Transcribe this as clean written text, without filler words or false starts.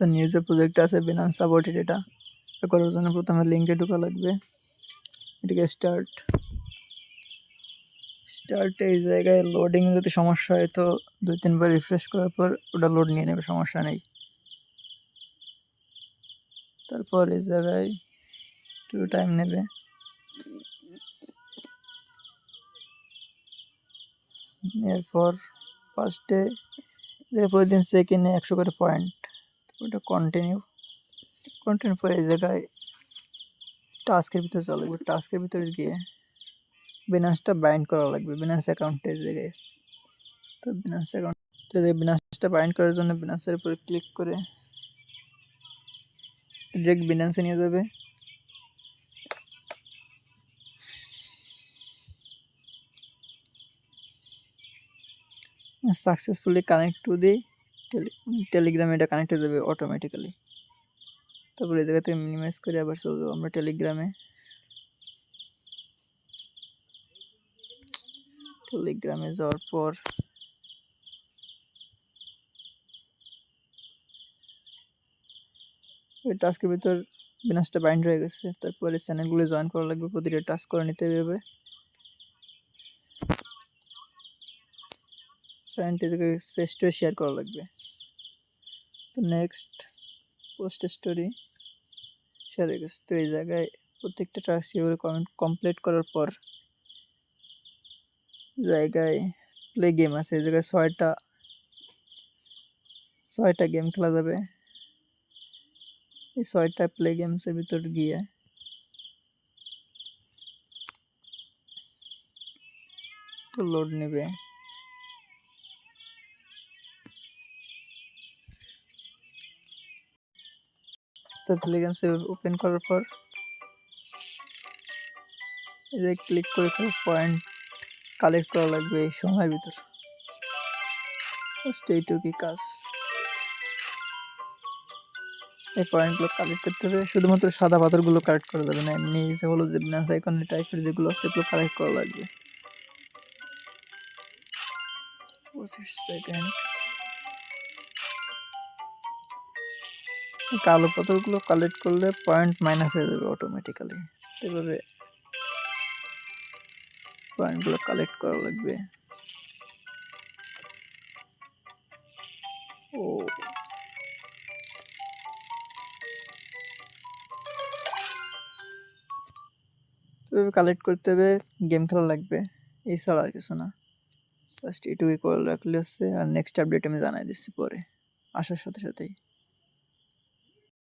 তো নিউ যে প্রজেক্ট আছে বিনান্স সাপোর্টেড, এটা করার জন্য প্রথমে লিঙ্কে ঢোকা লাগবে। এটাকে স্টার্ট এই জায়গায় লোডিং যদি সমস্যা হয় তো 2-3 বার রিফ্রেশ করার পর ওটা লোড নিয়ে নেবে, সমস্যা নেই। তারপর এই জায়গায় একটু টাইম নেবে। এরপর ফার্স্টে প্রতিদিন সেকেন্ডে 100 করে পয়েন্ট, ওটা কন্টিনিউ পরে এই জায়গায় টাস্কের ভিতরে চলে যাবে। টাস্কের ভিতরে গিয়ে বিনান্সটা বাইন্ড করা লাগবে বিনান্স অ্যাকাউন্টের জায়গায়। তো বিনান্সটা বাইন্ড করার জন্য বিনান্সের উপরে ক্লিক করে ডিরেক্ট বিনান্সে নিয়ে যাবে। সাকসেসফুলি কানেক্ট টু দি টেলিগ্রামে, এটা কানেক্ট হয়ে যাবে অটোমেটিক্যালি। তারপরে এই জায়গা থেকে মিনিমাইজ করে আবার চলে যাবো আমরা টেলিগ্রামে। যাওয়ার পর ওই টাস্কের ভিতর বিনান্সটা বাইন্ড হয়ে গেছে। তারপরে চ্যানেলগুলো জয়েন করা লাগবে, প্রতিটা টাস্ক করে নিতে হবে। চ্যানেলটি শেয়ার করা লাগবে। তো নেক্সট পোস্ট স্টোরি শেয়ার হয়ে গেছে। তো এই জায়গায় প্রত্যেকটা টাস্ক এভাবে কমপ্লিট করার পর জায়গায় প্লে গেম আছে, এই জায়গায় 6টা গেম খেলা যাবে। এই 6টা প্লে গেমসের ভিতর গিয়ে তো লোড নেবে। তো প্লে গেমস ওপেন করার পর এই যে ক্লিক করে পয়েন্ট কালেক্ট করা লাগবে এই সময়ের ভিতর। এইটুকুই কাজ। এই পয়েন্টগুলো কালেক্ট করতে হবে, শুধুমাত্র সাদা পাথরগুলো কালেক্ট করা যাবে না, এমনি যেগুলো যে বিনান্স আইকন টাইপের যেগুলো আছে সেগুলো কালেক্ট করা লাগবে। 25 সেকেন্ড। কালো পাথরগুলো কালেক্ট করলে পয়েন্ট মাইনাস হয়ে যাবে অটোমেটিক্যালি। এভাবে পয়েন্টগুলো কালেক্ট করা লাগবে। ও কালেক্ট করতে হবে, গেম খেলা লাগবে, এছাড়া আর কিছু না। ফার্স্ট এটুকুই করে রাখলে হচ্ছে, আর নেক্সট আপডেট আমি জানাই দিচ্ছি পরে আসার সাথে সাথেই।